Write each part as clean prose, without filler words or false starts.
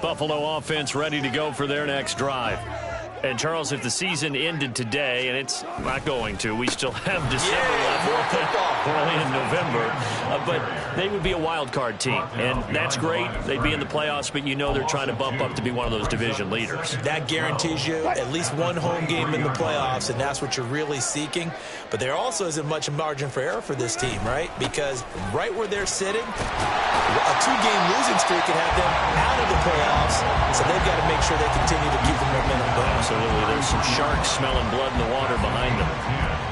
Buffalo offense ready to go for their next drive. And, Charles, if the season ended today, and it's not going to, we still have December left, early in November, but they would be a wild card team. And that's great. They'd be in the playoffs, but you know they're trying to bump up to be one of those division leaders. That guarantees you at least one home game in the playoffs, and that's what you're really seeking. But there also isn't much margin for error for this team, right? Because right where they're sitting, a 2-game losing streak can have them out of the playoffs, so they've got to make sure they continue to keep the momentum going. Absolutely. There's some sharks smelling blood in the water behind them.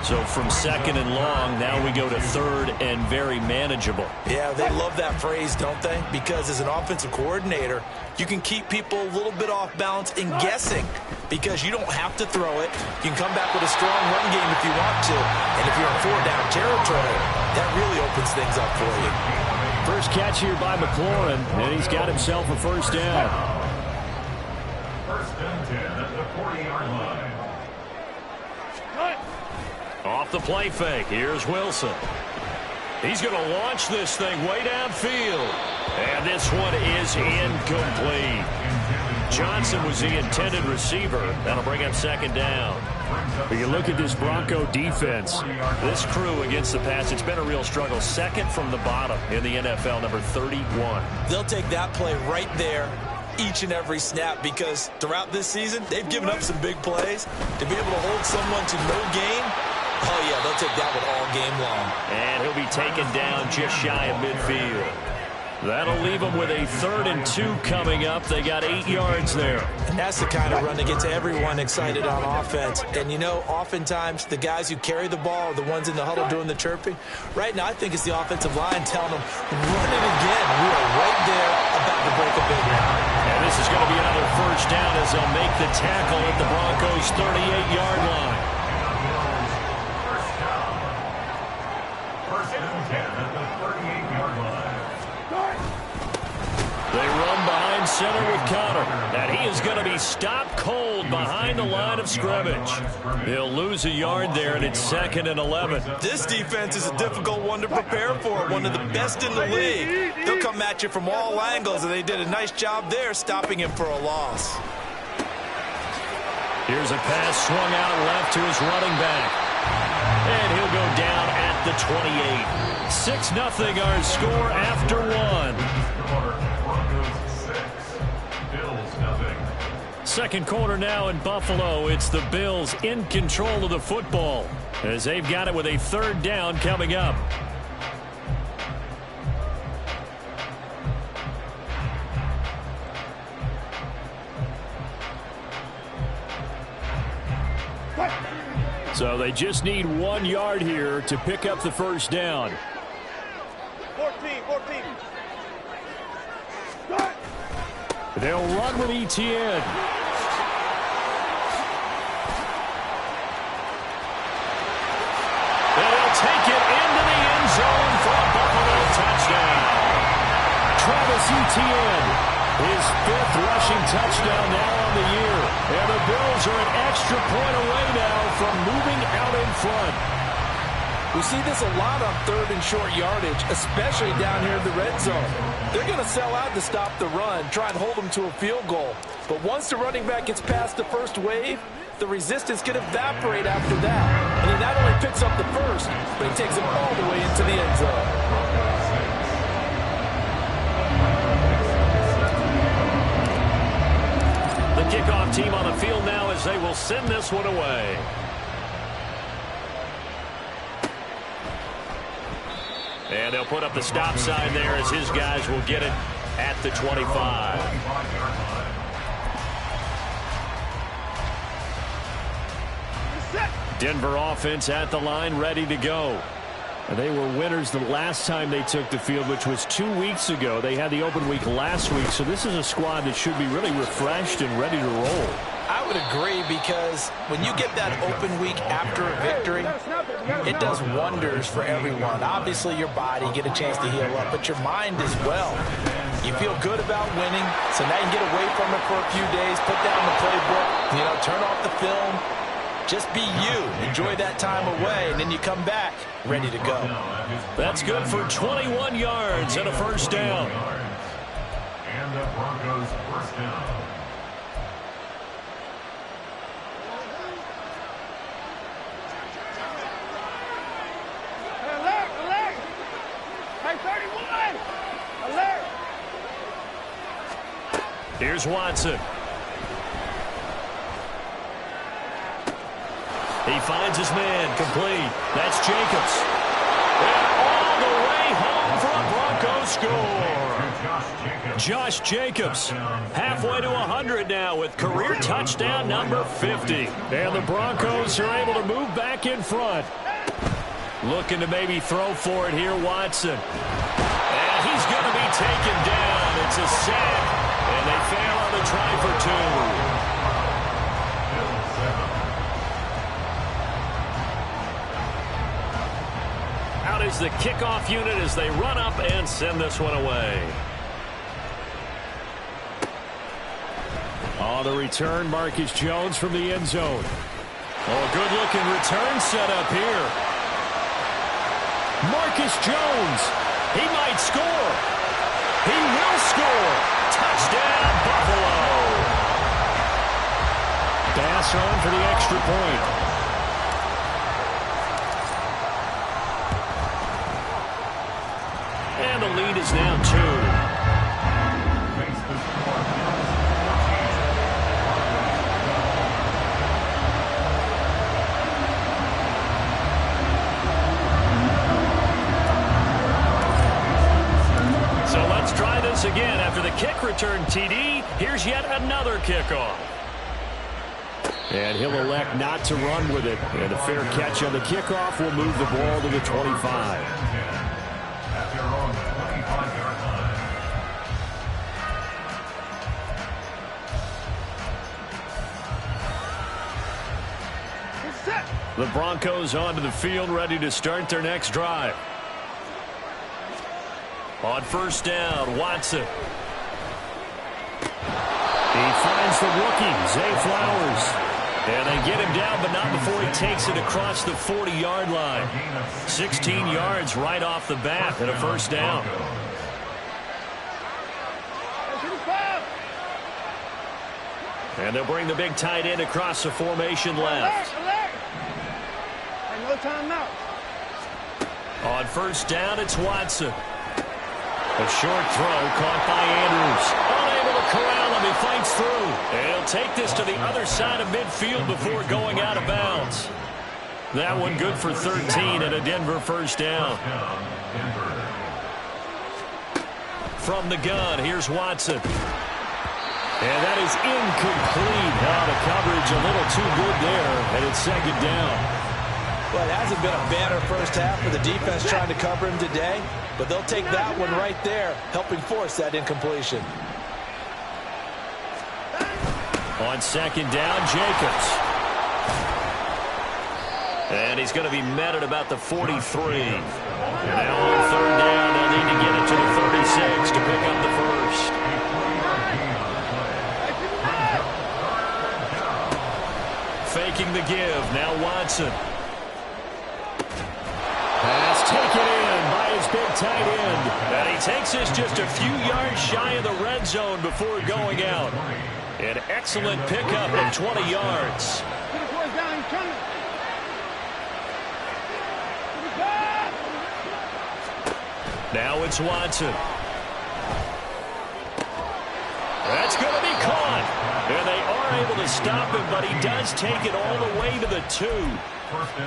So from second and long, now we go to third and very manageable. Yeah, they love that phrase, don't they? Because as an offensive coordinator, you can keep people a little bit off balance and guessing because you don't have to throw it. You can come back with a strong run game if you want to. And if you're in 4-down territory, that really opens things up for you. First catch here by McLaurin, and he's got himself a first down. First and 10 at the 40-yard line. Off the play fake, here's Wilson. He's going to launch this thing way downfield. And this one is incomplete. Johnson was the intended receiver. That'll bring up second down. When you look at this Bronco defense, this crew against the pass, it's been a real struggle. Second from the bottom in the NFL, number 31. They'll take that play right there each and every snap because throughout this season, they've given up some big plays. To be able to hold someone to no gain, oh, yeah, they'll take that one all game long. And he'll be taken down just shy of midfield. That'll leave them with a 3rd and 2 coming up. They got 8 yards there. And that's the kind of run that gets everyone excited on offense. And, you know, oftentimes the guys who carry the ball are the ones in the huddle doing the chirping. Right now, I think it's the offensive line telling them, run it again. We are right there about to break a big one. And this is going to be another first down as they'll make the tackle at the Broncos' 38-yard line. First and 10 at the 38-yard line. They run behind center with Connor. And he is going to be stopped cold behind the line of scrimmage. He'll lose a yard there, and it's 2nd and 11. This defense is a difficult one to prepare for, one of the best in the league. They'll come at you from all angles, and they did a nice job there stopping him for a loss. Here's a pass swung out left to his running back. And he'll go down at the 28. 6-0 our score after one. Second quarter now in Buffalo. It's the Bills in control of the football as they've got it with a 3rd down coming up. So they just need 1 yard here to pick up the first down. 14. They'll run with Etienne. And he'll take it into the end zone for a Buffalo touchdown. Travis Etienne, his 5th rushing touchdown now on the year. And the Bills are an extra point away now from moving out in front. We see this a lot on 3rd and short yardage, especially down here in the red zone. They're going to sell out to stop the run, try and hold them to a field goal. But once the running back gets past the first wave, the resistance can evaporate after that. And he not only picks up the first, but he takes him all the way into the end zone. The kickoff team on the field now as they will send this one away. And they'll put up the stop sign there as his guys will get it at the 25. Denver offense at the line, ready to go. And they were winners the last time they took the field, which was 2 weeks ago. They had the open week last week, so this is a squad that should be really refreshed and ready to roll. I would agree because when you get that open week after a victory, it does wonders for everyone. Obviously, your body, get a chance to heal up, but your mind as well. You feel good about winning, so now you can get away from it for a few days, put down the playbook, turn off the film. Just be you. Enjoy that time away, and then you come back ready to go. That's good for 21 yards and a first down. And the Broncos first down. Alert! Alert! Hey, 31! Alert! Here's Watson. He finds his man, complete. That's Jacobs. And all the way home for a Broncos score. Josh Jacobs, halfway to 100 now with career touchdown number 50. And the Broncos are able to move back in front. Looking to maybe throw for it here, Watson. And he's going to be taken down. It's a sack, and they fail on the try for two. Out is the kickoff unit as they run up and send this one away. On the return, Marcus Jones from the end zone. Oh, good-looking return set up here. Marcus Jones. He might score. He will score. Touchdown, Buffalo. Bass on for the extra point. And the lead is now 2. So let's try this again. After the kick return TD, here's yet another kickoff. And he'll elect not to run with it. And a fair catch on the kickoff will move the ball to the 25. The Broncos onto the field, ready to start their next drive. On first down, Watson. He finds the rookie, Zay Flowers. And they get him down, but not before he takes it across the 40-yard line. 16 yards right off the bat and a first down. And they'll bring the big tight end across the formation left. No timeout. On first down, it's Watson. A short throw caught by Andrews. Unable to corral him. He fights through. And he'll take this to the other side of midfield before going out of bounds. That one good for 13 and a Denver first down. From the gun, here's Watson. And that is incomplete. Now the coverage a little too good there, and it's second down. Well, it hasn't been a banner first half for the defense trying to cover him today, but they'll take that one right there, helping force that incompletion. On second down, Jacobs. And he's going to be met at about the 43. Now on third down, they'll need to get it to the 36 to pick up the first. Faking the give, now Watson. Pass taken in by his big tight end. And he takes this just a few yards shy of the red zone before going out. An excellent pickup of 20 yards. Now it's Watson. That's going to be caught. And they are able to stop him, but he does take it all the way to the 2.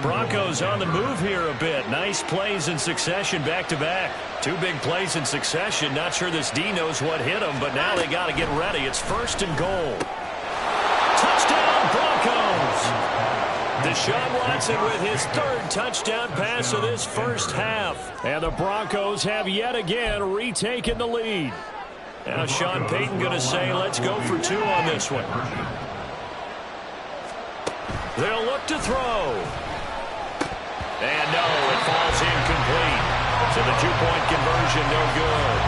Broncos on the move here a bit. Nice plays in succession back-to-back. 2 big plays in succession. Not sure this D knows what hit him, but now they got to get ready. It's first and goal. Touchdown, Broncos! Deshaun Watson with his 3rd touchdown pass of this first half. And the Broncos have yet again retaken the lead. Now Sean Payton going to say, let's go for 2 on this one. They'll look to throw. And no, it falls incomplete. So the 2-point conversion, no good.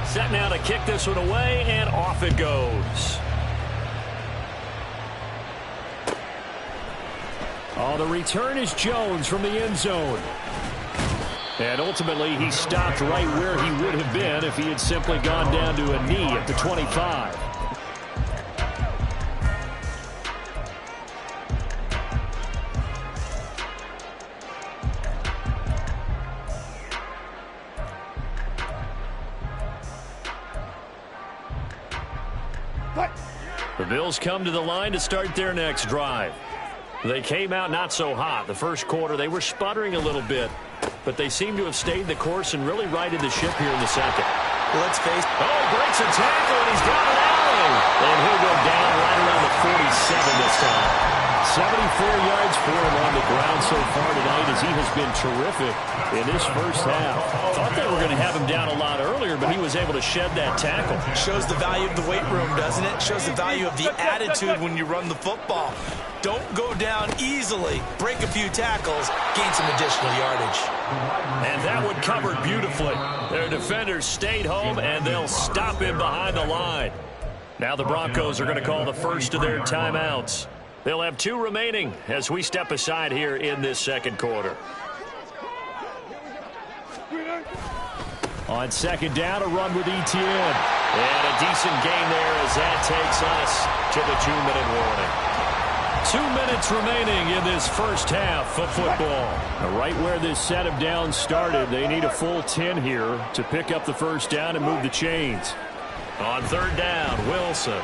Set now to kick this one away, and off it goes. On the return is Jones from the end zone. And ultimately, he stopped right where he would have been if he had simply gone down to a knee at the 25. The Bills come to the line to start their next drive. They came out not so hot. The first quarter, they were sputtering a little bit, but they seem to have stayed the course and really righted the ship here in the second. Let's face it. Oh, breaks a tackle, and he's got an alley. And he'll go down right around the 47 this time. 74 yards for him on the ground so far tonight as he has been terrific in this first half. Thought they were going to have him down a lot earlier, but he was able to shed that tackle. Shows the value of the weight room, doesn't it? Shows the value of the attitude when you run the football. Don't go down easily. Break a few tackles. Gain some additional yardage. And that one covered beautifully. Their defenders stayed home, and they'll stop him behind the line. Now the Broncos are going to call the first of their timeouts. They'll have 2 remaining as we step aside here in this second quarter. On second down, a run with ETN. And a decent gain there as that takes us to the 2-minute warning. 2 minutes remaining in this first half of football. Right where this set of downs started, they need a full 10 here to pick up the first down and move the chains. On third down, Wilson.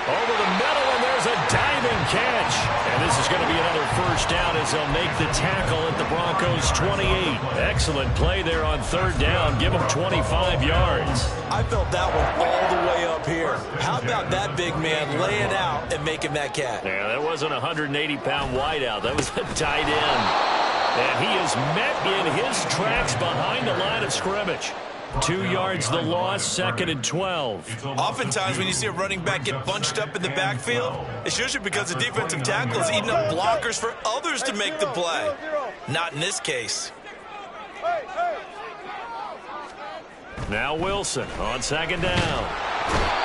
Over the middle, and there's a diving catch. And this is going to be another first down as they'll make the tackle at the Broncos' 28. Excellent play there on third down. Give them 25 yards. I felt that one all the way up here. How about that big man laying out and making that catch? Yeah, that wasn't a 180-pound wideout. That was a tight end. And he is met in his tracks behind the line of scrimmage. 2 yards the loss, second and 12. Oftentimes when you see a running back get bunched up in the backfield, it's usually because the defensive tackle is eating up blockers for others to make the play. Not in this case. Now Wilson on second down.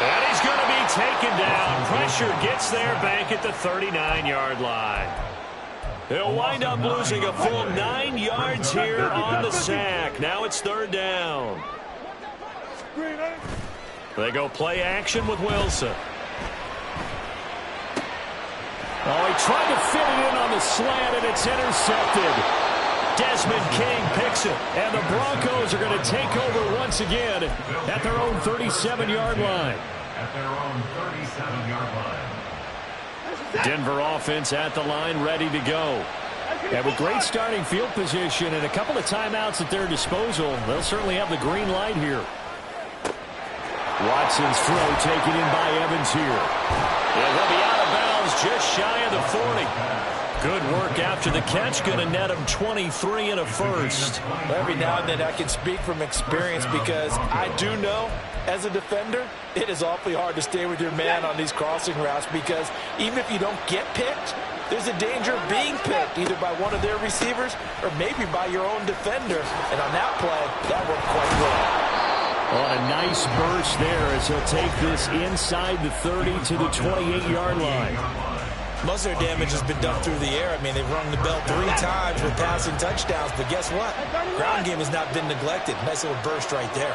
And he's going to be taken down. Pressure gets there back at the 39-yard line. He'll wind up losing a full 9 yards here on the sack. Now it's third down. They go play action with Wilson. Oh, he tried to fit it in on the slant, and it's intercepted. Desmond King picks it. And the Broncos are going to take over once again at their own 37-yard line. At their own 37-yard line. Denver offense at the line, ready to go. And with great starting field position and a couple of timeouts at their disposal, they'll certainly have the green light here. Watson's throw taken in by Evans here. Yeah, they'll be out of bounds just shy of the 40. Good work after the catch. Going to net him 23 and a first. Every now and then I can speak from experience because I do know as a defender it is awfully hard to stay with your man on these crossing routes because even if you don't get picked, there's a danger of being picked either by one of their receivers or maybe by your own defender. And on that play, that worked quite well. On a nice burst there as he'll take this inside the 30 to the 28-yard line. Most of their damage has been done through the air. I mean, they've rung the bell 3 times with passing touchdowns, but guess what? Ground game has not been neglected. Nice little burst right there.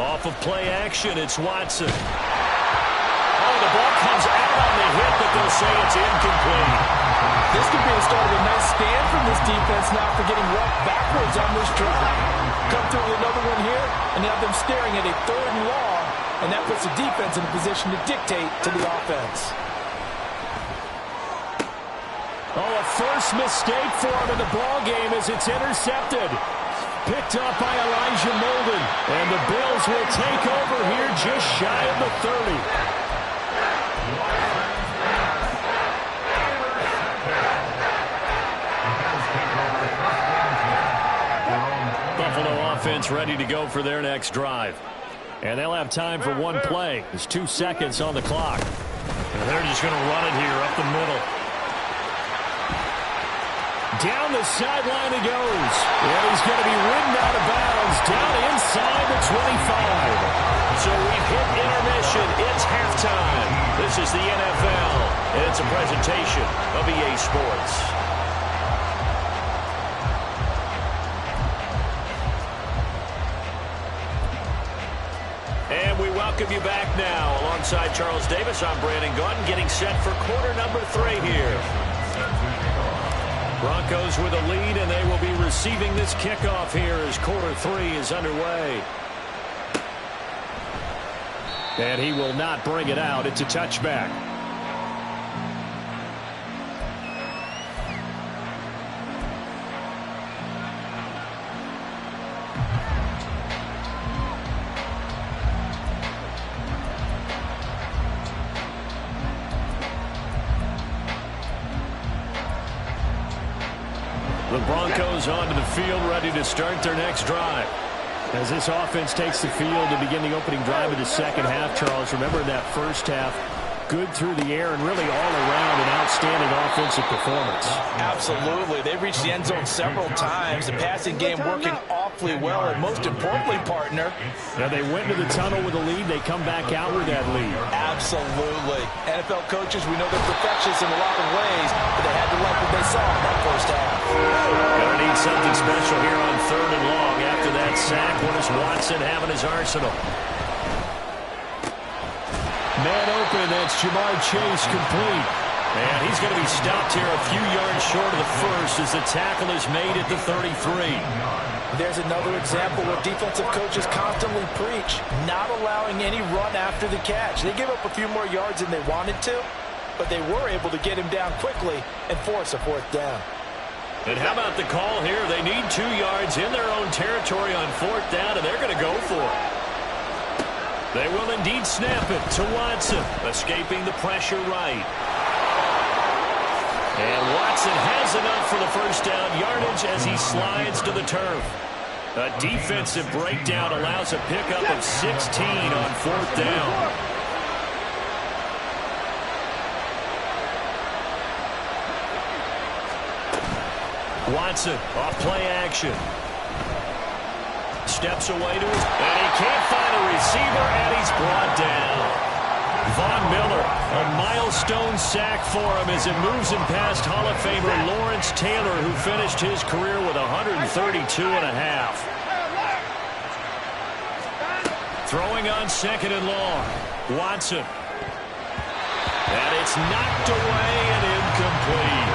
Off of play action, it's Watson. Oh, the ball comes out on the hit, but they'll say it's incomplete. This could be the start of a nice stand from this defense now for getting rocked backwards on this drive. Come through with another one here, and have them staring at a third and long, and that puts the defense in a position to dictate to the offense. Oh, a first mistake for him in the ball game as it's intercepted. Picked up by Elijah Molden, and the Bills will take over here just shy of the 30. Buffalo offense ready to go for their next drive. And they'll have time for one play. There's 2 seconds on the clock. And they're just going to run it here up the middle. Down the sideline he goes. And he's going to be ridden out of bounds down inside the 25. So we've hit intermission. It It's halftime. This is the NFL, and it's a presentation of EA Sports. And we welcome you back now. Alongside Charles Davis, I'm Brandon Gaudin, getting set for quarter number 3 here. Broncos with a lead, and they will be receiving this kickoff here as quarter 3 is underway. And he will not bring it out. It's a touchback. The Broncos onto the field, ready to start their next drive. As this offense takes the field to begin the opening drive of the second half, Charles, remember that first half, good through the air and really all around an outstanding offensive performance. Absolutely. They reached the end zone several times. The passing game working awfully well, and most importantly, partner. Now they went to the tunnel with a lead. They come back out with that lead. Absolutely. NFL coaches, we know they're perfectionists in a lot of ways, but they had to like what they saw in that first half. Gonna need something special here on 3rd and long. After that sack, what does Watson have in his arsenal? Man open, that's Jamar Chase complete. And he's going to be stopped here a few yards short of the first as the tackle is made at the 33. There's another example where defensive coaches constantly preach, not allowing any run after the catch. They give up a few more yards than they wanted to, but they were able to get him down quickly and force a 4th down. And how about the call here? They need 2 yards in their own territory on 4th down, and they're going to go for it. They will indeed snap it to Watson, escaping the pressure right. And Watson has enough for the first down yardage as he slides to the turf. A defensive breakdown allows a pickup of 16 on 4th down. Watson off play action. Steps away to his, and he can't find a receiver, and he's brought down. Von Miller, a milestone sack for him as it moves him past Hall of Famer Lawrence Taylor, who finished his career with 132 and a half. Throwing on 2nd and long. Watson. And it's knocked away and incomplete.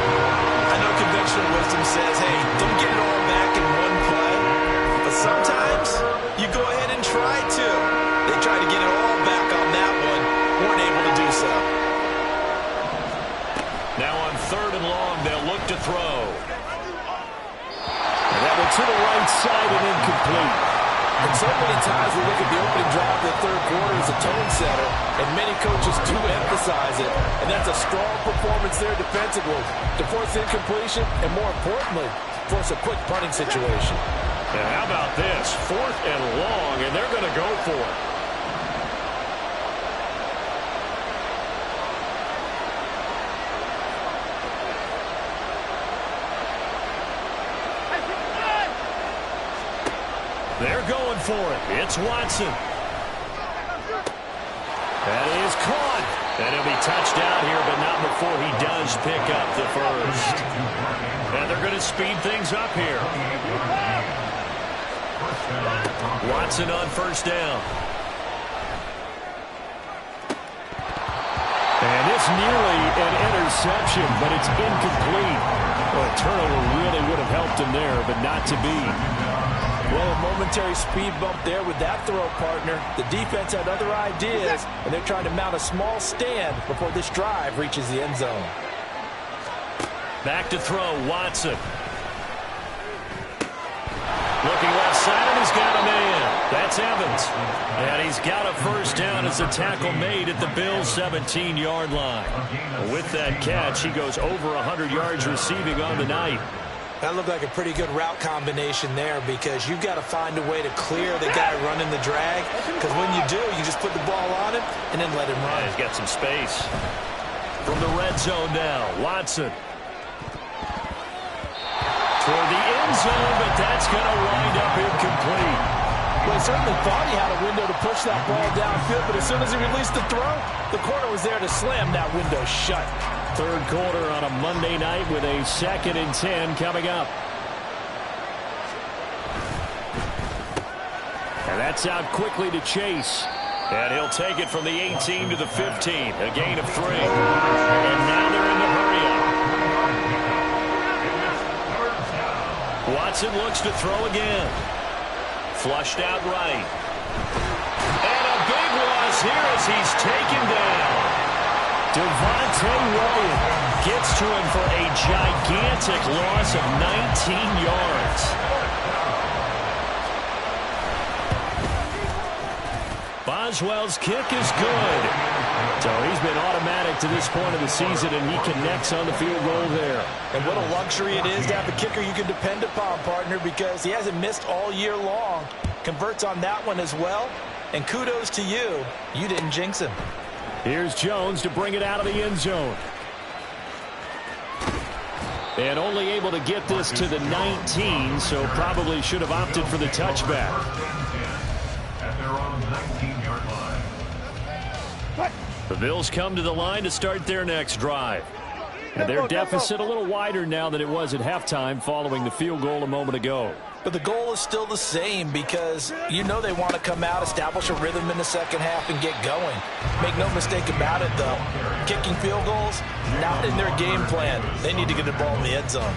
I know conventional wisdom says, hey, don't get it all back in one play. But sometimes you go ahead and try to. They try to get it all back on that one. Weren't able to do so. Now on 3rd and long, they'll look to throw. And that one to the right side and incomplete. And so many times we look at the opening drive of the 3rd quarter as a tone setter, and many coaches do emphasize it. And that's a strong performance there defensively to force incompletion and, more importantly, force a quick punting situation. And how about this? 4th and long, and they're going to go for it. They're going for it. It's Watson. That is caught. And he'll be touched out here, but not before he does pick up the first. And they're going to speed things up here. Watson on 1st down. And it's nearly an interception, but it's incomplete. Well, a turnover really would have helped him there, but not to be. Well, a momentary speed bump there with that throw, partner. The defense had other ideas, and they're trying to mount a small stand before this drive reaches the end zone. Back to throw, Watson. Looking left side, and he's got a man. That's Evans. And he's got a first down as a tackle made at the Bills' 17-yard line. With that catch, he goes over 100 yards receiving on the night. That looked like a pretty good route combination there, because you've got to find a way to clear the guy running the drag, because when you do, you just put the ball on him and then let him run. Yeah, he's got some space. From the red zone now, Watson. Toward the end zone, but that's going to wind up incomplete. Well, he certainly thought he had a window to push that ball downfield, but as soon as he released the throw, the corner was there to slam that window shut. Third quarter on a Monday night with a 2nd and 10 coming up. And that's out quickly to Chase. And he'll take it from the 18 to the 15. A gain of 3. And now they're in the hurry-up. Watson looks to throw again. Flushed out right. And a big loss here as he's taken down. Devontae Williams Gets to him for a gigantic loss of 19 yards. Boswell's kick is good. So he's been automatic to this point of the season, and he connects on the field goal there. And what a luxury it is to have a kicker you can depend upon, partner, because he hasn't missed all year long. Converts on that one as well. And kudos to you. You didn't jinx him. Here's Jones to bring it out of the end zone. And only able to get this to the 19, so probably should have opted for the touchback. At their own 19-yard line. The Bills come to the line to start their next drive. And their deficit a little wider now than it was at halftime following the field goal a moment ago. But the goal is still the same because you know they want to come out, establish a rhythm in the second half, and get going. Make no mistake about it, though. Kicking field goals, not in their game plan. They need to get the ball in the end zone.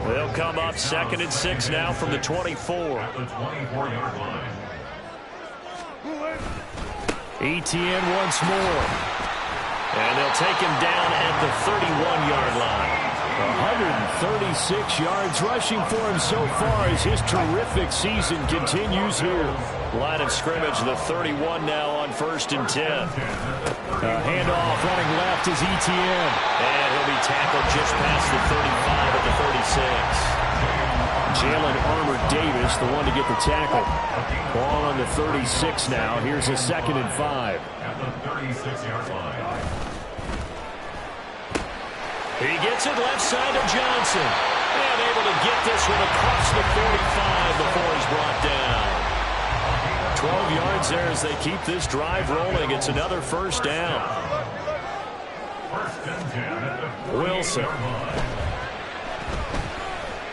They'll come up 2nd and 6 now from the 24. At the 24-yard line. ETN once more. And they'll take him down at the 31-yard line. 136 yards rushing for him so far as his terrific season continues here. Line of scrimmage, the 31 now on 1st and 10. Handoff running left is ETN. And he'll be tackled just past the 35 at the 36. Jalen Armour-Davis, the one to get the tackle. Ball on the 36 now. Here's a 2nd and 5. At the 36-yard line. He gets it left side to Johnson. And able to get this one across the 45 before he's brought down. 12 yards there as they keep this drive rolling. It's another first down. First and 10 at the Wilson. 48-yard line.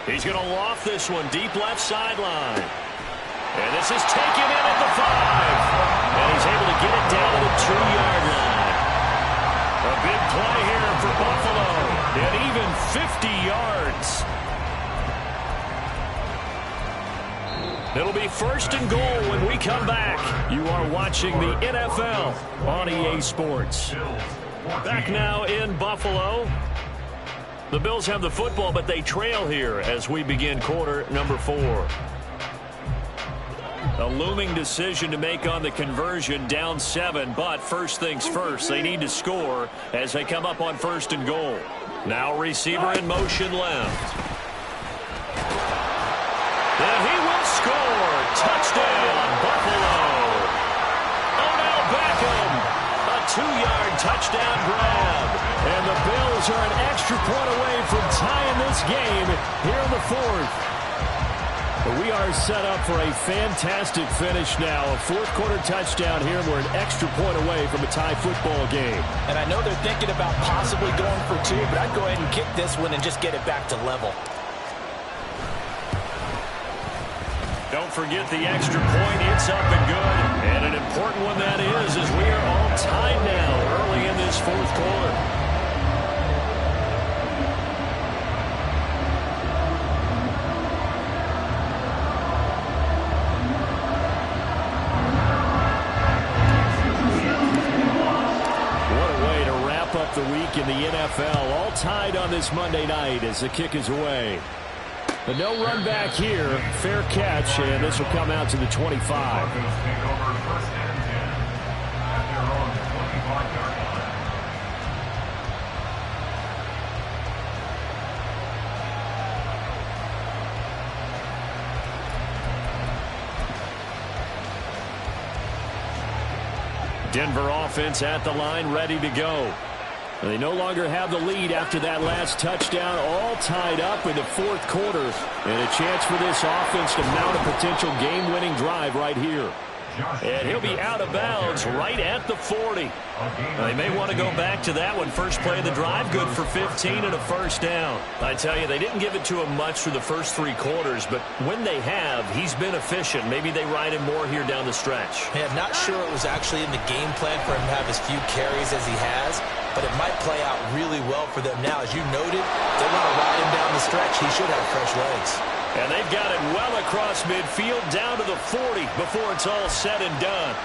He's going to loft this one deep left sideline. And this is taken in at the 5. And he's able to get it down to the 2-yard line. A big play here for Buffalo. And even 50 yards. It'll be 1st and goal when we come back. You are watching the NFL on EA Sports. Back now in Buffalo. The Bills have the football, but they trail here as we begin quarter number 4. A looming decision to make on the conversion, down 7, but first things first, they need to score as they come up on 1st and goal. Now receiver in motion left. And he will score. Touchdown, Buffalo. Odell Beckham, a 2-yard touchdown grab. And the Bills are an extra point away from tying this game here in the 4th. We are set up for a fantastic finish now. A 4th-quarter touchdown here. We're an extra point away from a tie football game. And I know they're thinking about possibly going for 2, but I'd go ahead and kick this one and just get it back to level. Don't forget the extra point. It's up and good. And an important one that is, as we are all tied now early in this 4th quarter. The week in the NFL, all tied on this Monday night as the kick is away. But no run back here, fair catch, and this will come out to the 25. Take over 1st and 10 at their own 25-yard line. Denver offense at the line, ready to go. They no longer have the lead after that last touchdown, all tied up in the fourth quarter. And a chance for this offense to mount a potential game-winning drive right here. And he'll be out of bounds right at the 40. They may want to go back to that one. First play of the drive, good for 15 and a first down. I tell you, they didn't give it to him much through the first 3 quarters, but when they have, he's been efficient. Maybe they ride him more here down the stretch. Yeah, not sure it was actually in the game plan for him to have as few carries as he has, but it might play out really well for them now. As you noted, they want to ride him down the stretch. He should have fresh legs. And they've got it well across midfield down to the 40 before it's all said and done.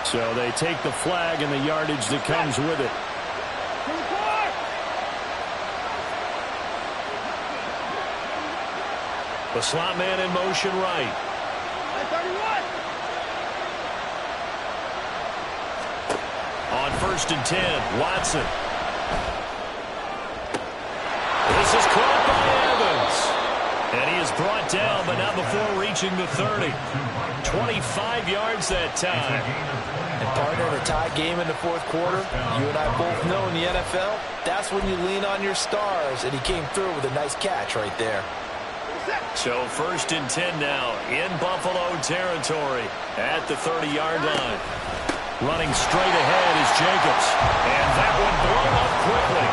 So they take the flag and the yardage that comes with it. The slot man in motion right. 31. On 1st and 10, Watson. This is caught by Evans. And he is brought down, but not before reaching the 30. 25 yards that time. And partner, in a tie game in the fourth quarter, you and I both know in the NFL, that's when you lean on your stars, and he came through with a nice catch right there. So 1st and 10 now in Buffalo territory at the 30-yard line. Running straight ahead is Jacobs. And that one blown up quickly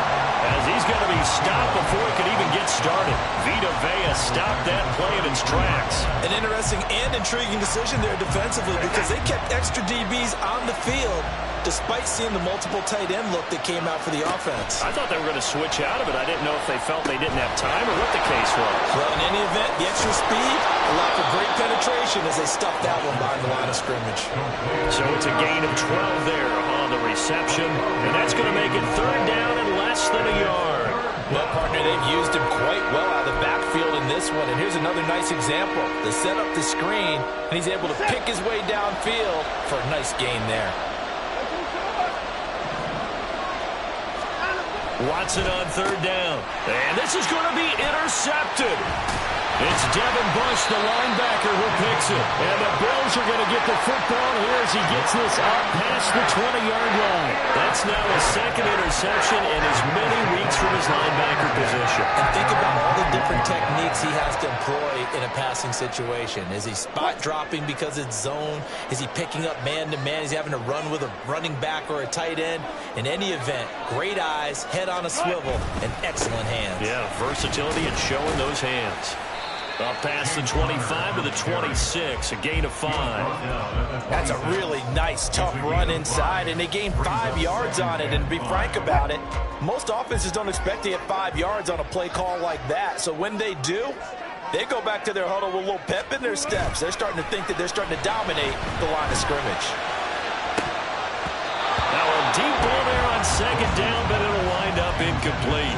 as he's going to be stopped before he could even get started. Vita Vea stopped that play in its tracks. An interesting and intriguing decision there defensively because they kept extra DBs on the field despite seeing the multiple tight end look that came out for the offense. I thought they were going to switch out of it. I didn't know if they felt they didn't have time or what the case was. Well, in any event, the extra speed allowed for great penetration as they stuffed that one behind the line of scrimmage. So it's a gain of 12 there on the reception, and that's going to make it 3rd down and less than a yard. Well, partner, they've used him quite well out of the backfield in this one, and here's another nice example. They set up the screen, and he's able to pick his way downfield for a nice gain there. Watson on 3rd down. And this is going to be intercepted. It's Devin Bush, the linebacker, who picks it. And the Bills are going to get the football here as he gets this up past the 20-yard line. That's now a 2nd interception in as many weeks from his linebacker position. And think about all the different techniques he has to employ in a passing situation. Is he spot dropping because it's zone? Is he picking up man-to-man? Is he having to run with a running back or a tight end? In any event, great eyes, head on a swivel, and excellent hands. Yeah, versatility and showing those hands. Up past the 25 to the 26, a gain of 5. That's a really nice, tough run inside, and they gained 5 yards on it. And to be frank about it, most offenses don't expect to get 5 yards on a play call like that. So when they do, they go back to their huddle with a little pep in their steps. They're starting to think that they're starting to dominate the line of scrimmage. Now a deep ball there on 2nd down, but it'll wind up incomplete.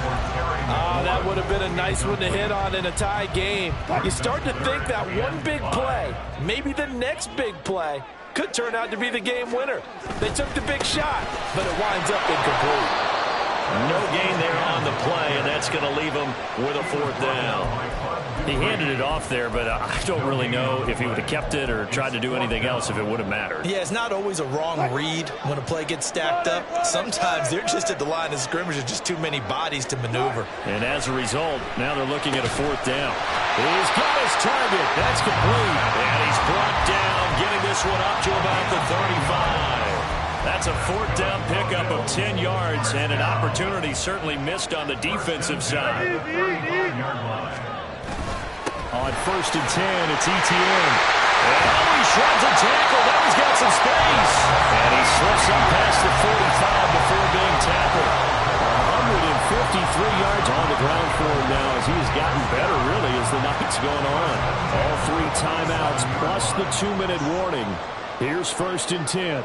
That would have been a nice one to hit on in a tie game. You start to think that one big play, maybe the next big play, could turn out to be the game winner. They took the big shot, but it winds up incomplete. No gain there on the play, and that's going to leave him with a 4th down. He handed it off there, but I don't really know if he would have kept it or tried to do anything else if it would have mattered. Yeah, it's not always a wrong read when a play gets stacked up. Sometimes they're just at the line of scrimmage. There's just too many bodies to maneuver. And as a result, now they're looking at a 4th down. He's got his target. That's complete. And he's brought down, getting this one up to about the 35. That's a 4th down pickup of 10 yards and an opportunity certainly missed on the defensive side. On 1st and 10, it's ETN. Oh, he shreds a tackle. Now he's got some space. And he slips up past the 45 before being tackled. 153 yards on the ground for him now as he has gotten better, really, as the night's gone on. All 3 timeouts plus the 2-minute warning. Here's 1st and 10.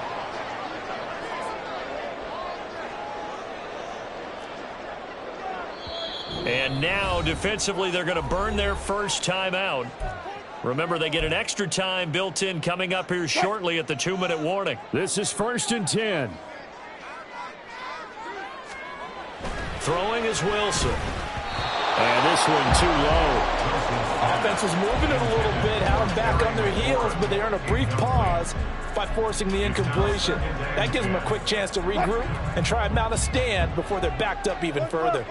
And now, defensively, they're going to burn their first timeout. Remember, they get an extra time built in coming up here shortly at the 2-minute warning. This is 1st and 10. Throwing is Wilson. And this one too low. Offense was moving it a little bit. How back on their heels, but they earn a brief pause by forcing the incompletion. That gives them a quick chance to regroup and try and mount a stand before they're backed up even further.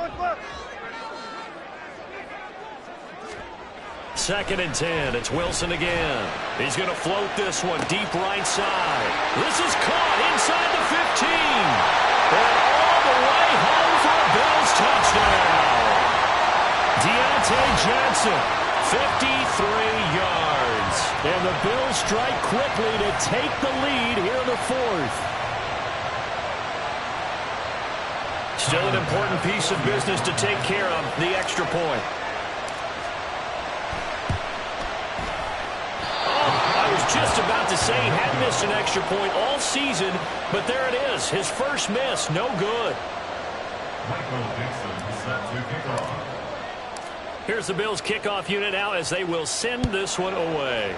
2nd and 10. It's Wilson again. He's going to float this one deep right side. This is caught inside the 15. And all the way home for a Bills touchdown. Deontay Johnson, 53 yards. And the Bills strike quickly to take the lead here in the 4th. Still an important piece of business to take care of, the extra point. Just about to say he hadn't missed an extra point all season, but there it is. His first miss, no good. Here's the Bills kickoff unit now as they will send this one away.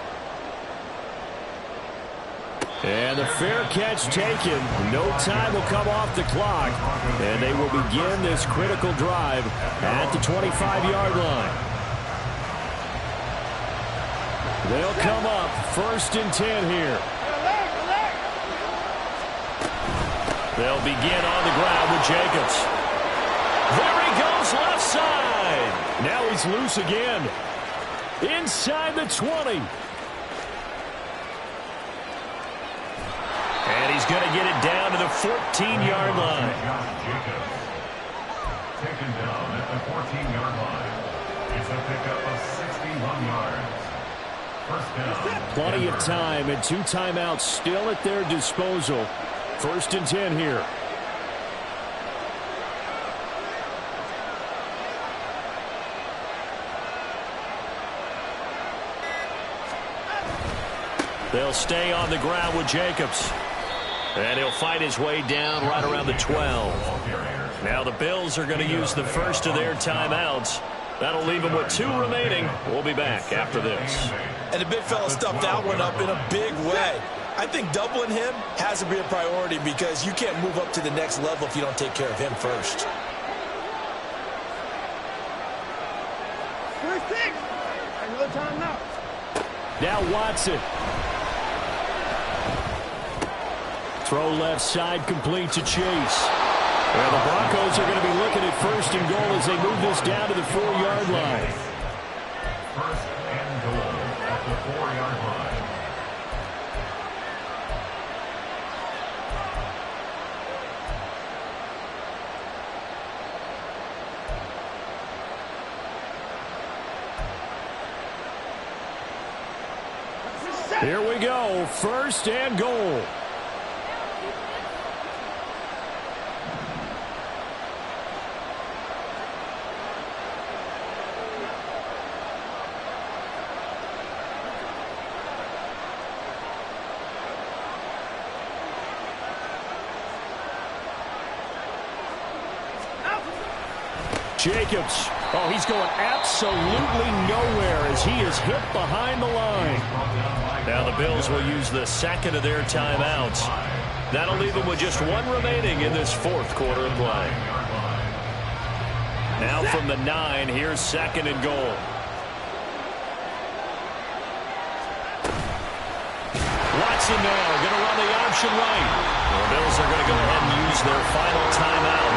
And the fair catch taken. No time will come off the clock, and they will begin this critical drive at the 25-yard line. They'll come up 1st and 10 here. They'll begin on the ground with Jacobs. There he goes left side. Now he's loose again. Inside the 20. And he's going to get it down to the 14-yard line. Taken down at the 14-yard line. It's a pickup of 61 yards. Plenty of time and 2 timeouts still at their disposal. 1st and 10 here. They'll stay on the ground with Jacobs. And he'll fight his way down right around the 12. Now the Bills are going to use the first of their timeouts. That'll leave them with 2 remaining. We'll be back after this. And the big fella stuffed that one up in a big way. I think doubling him has to be a priority because you can't move up to the next level if you don't take care of him first. 3-6. Another time now. Now Watson. Throw left side complete to Chase. Well, the Broncos are going to be looking at 1st and goal as they move this down to the 4-yard line. 1st and goal at the 4-yard line. Here we go. 1st and goal. Jacobs. Oh, he's going absolutely nowhere as he is hit behind the line. Now the Bills will use the 2nd of their timeouts. That'll leave them with just 1 remaining in this 4th quarter of play. Now from the 9, here's 2nd and goal. Watson now going to run the option right. The Bills are going to go ahead and use their final timeout.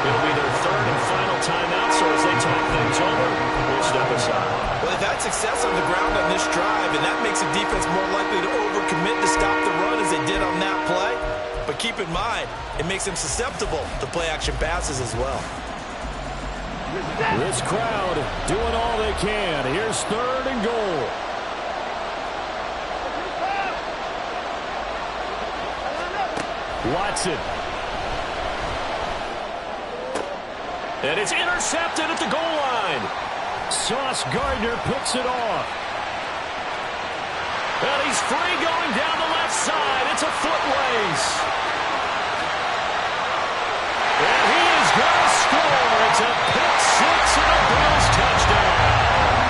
It'll be their 3rd and final timeout, so as they talk things over, we'll step aside. Well, they've had success on the ground on this drive, and that makes the defense more likely to overcommit to stop the run as they did on that play. But keep in mind, it makes them susceptible to play-action passes as well. This crowd doing all they can. Here's 3rd and goal. Watson. And it's intercepted at the goal line. Sauce Gardner picks it off. And he's free going down the left side. It's a foot race. And he is going to score. It's a pick 6 and a Bills touchdown.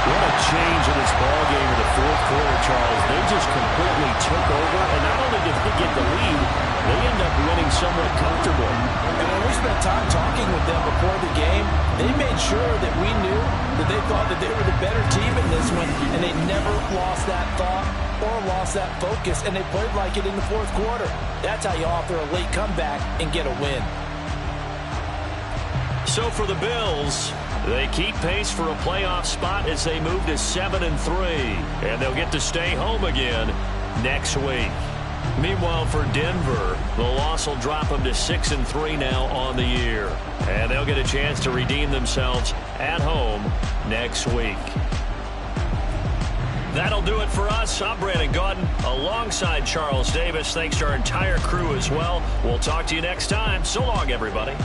What a change in this ballgame in the fourth quarter, Charles, they just completely took over, and not only did they get the lead, they end up winning somewhat comfortably. And when we spent time talking with them before the game, they made sure that we knew that they thought that they were the better team in this one, and they never lost that thought or lost that focus, and they played like it in the fourth quarter. That's how you offer a late comeback and get a win. So for the Bills, they keep pace for a playoff spot as they move to 7-3, and they'll get to stay home again next week. Meanwhile, for Denver, the loss will drop them to 6-3 now on the year, and they'll get a chance to redeem themselves at home next week. That'll do it for us. I'm Brandon Gaudin alongside Charles Davis. Thanks to our entire crew as well. We'll talk to you next time. So long, everybody.